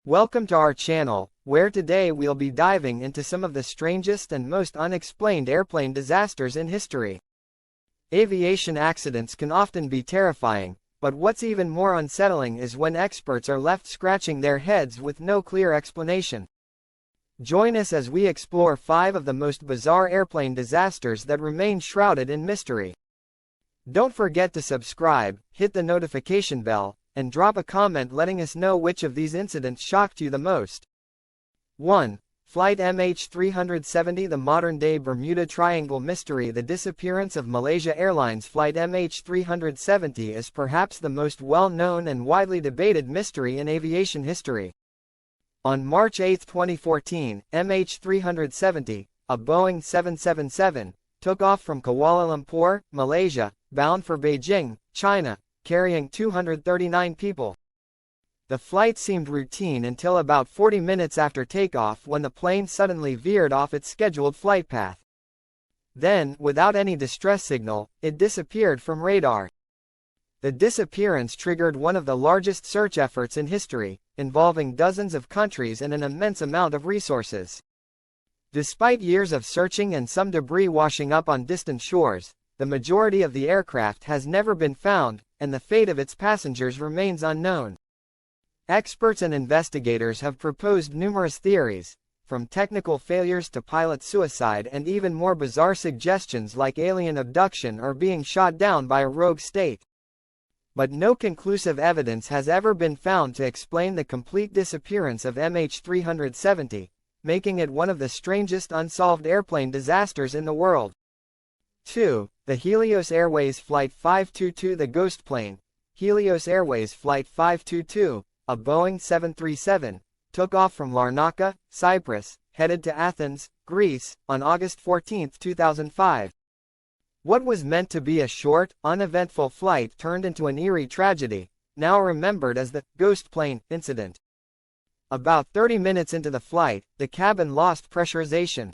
Welcome to our channel, where today we'll be diving into some of the strangest and most unexplained airplane disasters in history. Aviation accidents can often be terrifying, but what's even more unsettling is when experts are left scratching their heads with no clear explanation. Join us as we explore 5 of the most bizarre airplane disasters that remain shrouded in mystery. Don't forget to subscribe, hit the notification bell, and drop a comment letting us know which of these incidents shocked you the most. 1. Flight MH370. The modern-day Bermuda Triangle mystery. The disappearance of Malaysia Airlines Flight MH370 is perhaps the most well-known and widely debated mystery in aviation history. On March 8, 2014, MH370, a Boeing 777, took off from Kuala Lumpur, Malaysia, bound for Beijing, China, carrying 239 people. The flight seemed routine until about 40 minutes after takeoff, when the plane suddenly veered off its scheduled flight path. Then, without any distress signal, it disappeared from radar. The disappearance triggered one of the largest search efforts in history, involving dozens of countries and an immense amount of resources. Despite years of searching and some debris washing up on distant shores, the majority of the aircraft has never been found, and the fate of its passengers remains unknown. Experts and investigators have proposed numerous theories, from technical failures to pilot suicide and even more bizarre suggestions like alien abduction or being shot down by a rogue state. But no conclusive evidence has ever been found to explain the complete disappearance of MH370, making it one of the strangest unsolved airplane disasters in the world. 2. The Helios Airways Flight 522. The ghost plane, Helios Airways Flight 522, a Boeing 737, took off from Larnaca, Cyprus, headed to Athens, Greece, on August 14, 2005. What was meant to be a short, uneventful flight turned into an eerie tragedy, now remembered as the ghost plane incident. About 30 minutes into the flight, the cabin lost pressurization.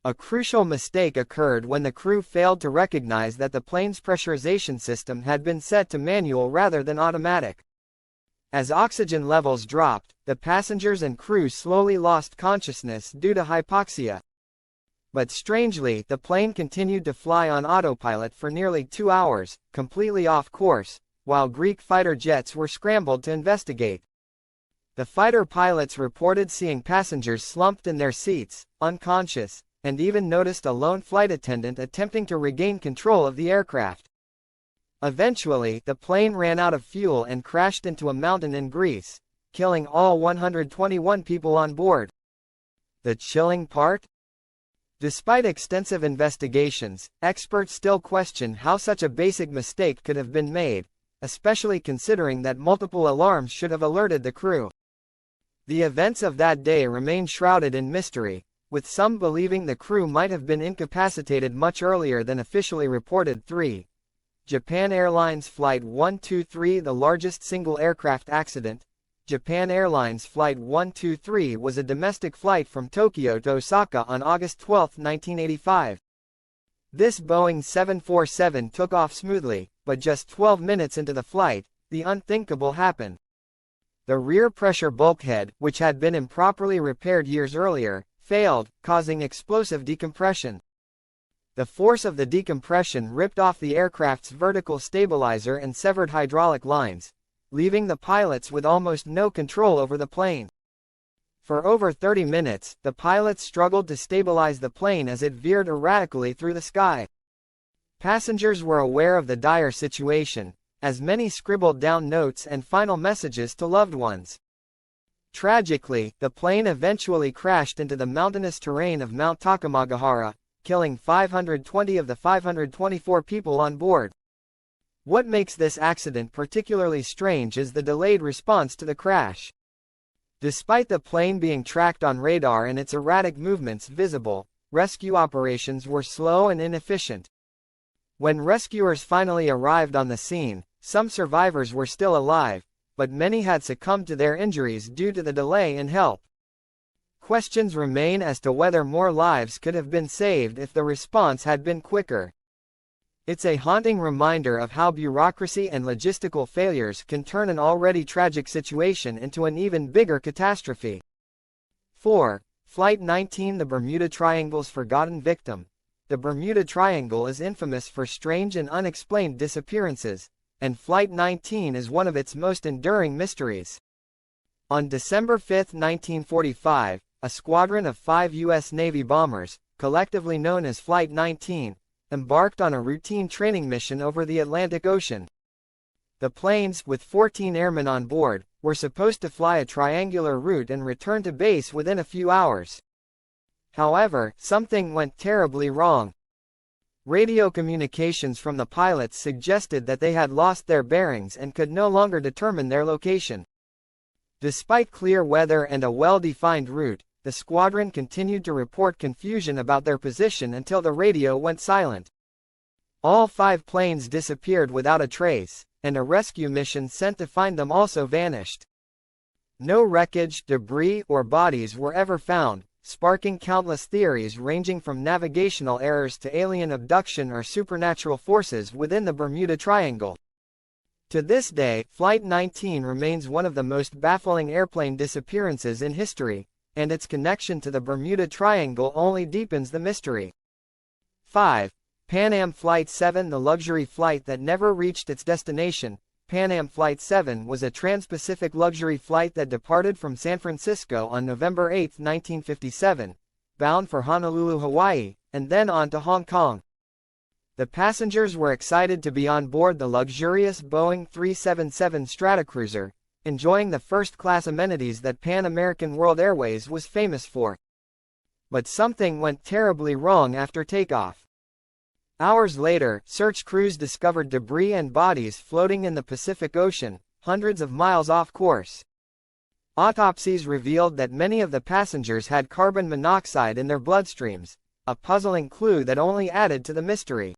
A crucial mistake occurred when the crew failed to recognize that the plane's pressurization system had been set to manual rather than automatic. As oxygen levels dropped, the passengers and crew slowly lost consciousness due to hypoxia. But strangely, the plane continued to fly on autopilot for nearly 2 hours, completely off course, while Greek fighter jets were scrambled to investigate. The fighter pilots reported seeing passengers slumped in their seats, unconscious, and even noticed a lone flight attendant attempting to regain control of the aircraft. Eventually, the plane ran out of fuel and crashed into a mountain in Greece, killing all 121 people on board. The chilling part? Despite extensive investigations, experts still question how such a basic mistake could have been made, especially considering that multiple alarms should have alerted the crew. The events of that day remain shrouded in mystery, with some believing the crew might have been incapacitated much earlier than officially reported. 3. Japan Airlines Flight 123. The largest single aircraft accident. Japan Airlines Flight 123 was a domestic flight from Tokyo to Osaka on August 12, 1985. This Boeing 747 took off smoothly, but just 12 minutes into the flight, the unthinkable happened. The rear pressure bulkhead, which had been improperly repaired years earlier, failed, causing explosive decompression. The force of the decompression ripped off the aircraft's vertical stabilizer and severed hydraulic lines, leaving the pilots with almost no control over the plane. For over 30 minutes, the pilots struggled to stabilize the plane as it veered erratically through the sky. Passengers were aware of the dire situation, as many scribbled down notes and final messages to loved ones. Tragically, the plane eventually crashed into the mountainous terrain of Mount Takamagahara, killing 520 of the 524 people on board. What makes this accident particularly strange is the delayed response to the crash. Despite the plane being tracked on radar and its erratic movements visible, rescue operations were slow and inefficient. When rescuers finally arrived on the scene, some survivors were still alive, but many had succumbed to their injuries due to the delay in help. Questions remain as to whether more lives could have been saved if the response had been quicker. It's a haunting reminder of how bureaucracy and logistical failures can turn an already tragic situation into an even bigger catastrophe. 4. Flight 19, the Bermuda Triangle's forgotten victim. The Bermuda Triangle is infamous for strange and unexplained disappearances, and Flight 19 is one of its most enduring mysteries. On December 5, 1945, a squadron of 5 U.S. Navy bombers, collectively known as Flight 19, embarked on a routine training mission over the Atlantic Ocean. The planes, with 14 airmen on board, were supposed to fly a triangular route and return to base within a few hours. However, something went terribly wrong. Radio communications from the pilots suggested that they had lost their bearings and could no longer determine their location. Despite clear weather and a well-defined route, the squadron continued to report confusion about their position until the radio went silent. All 5 planes disappeared without a trace, and a rescue mission sent to find them also vanished. No wreckage, debris, or bodies were ever found, sparking countless theories ranging from navigational errors to alien abduction or supernatural forces within the Bermuda Triangle. To this day, Flight 19 remains one of the most baffling airplane disappearances in history, and its connection to the Bermuda Triangle only deepens the mystery. 5. Pan Am Flight 7, the luxury flight that never reached its destination. Pan Am Flight 7 was a trans-Pacific luxury flight that departed from San Francisco on November 8, 1957, bound for Honolulu, Hawaii, and then on to Hong Kong. The passengers were excited to be on board the luxurious Boeing 377 Stratocruiser, enjoying the first-class amenities that Pan American World Airways was famous for. But something went terribly wrong after takeoff. Hours later, search crews discovered debris and bodies floating in the Pacific Ocean, hundreds of miles off course. Autopsies revealed that many of the passengers had carbon monoxide in their bloodstreams, a puzzling clue that only added to the mystery.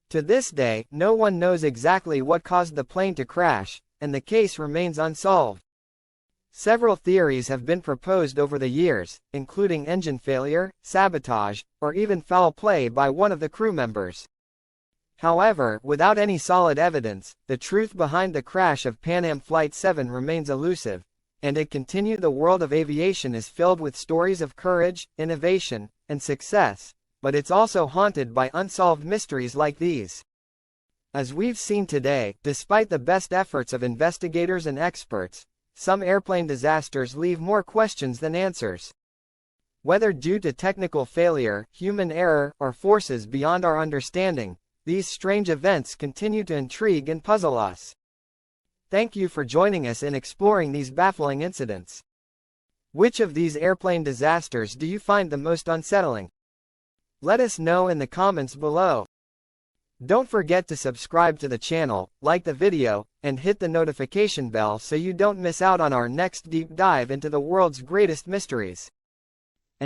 To this day, no one knows exactly what caused the plane to crash, and the case remains unsolved. Several theories have been proposed over the years, including engine failure, sabotage, or even foul play by one of the crew members. However, without any solid evidence, the truth behind the crash of Pan Am Flight 7 remains elusive, and the world of aviation is filled with stories of courage, innovation, and success, but it's also haunted by unsolved mysteries like these. As we've seen today, despite the best efforts of investigators and experts, some airplane disasters leave more questions than answers. Whether due to technical failure, human error, or forces beyond our understanding, these strange events continue to intrigue and puzzle us. Thank you for joining us in exploring these baffling incidents. Which of these airplane disasters do you find the most unsettling? Let us know in the comments below. Don't forget to subscribe to the channel, like the video, and hit the notification bell so you don't miss out on our next deep dive into the world's greatest mysteries.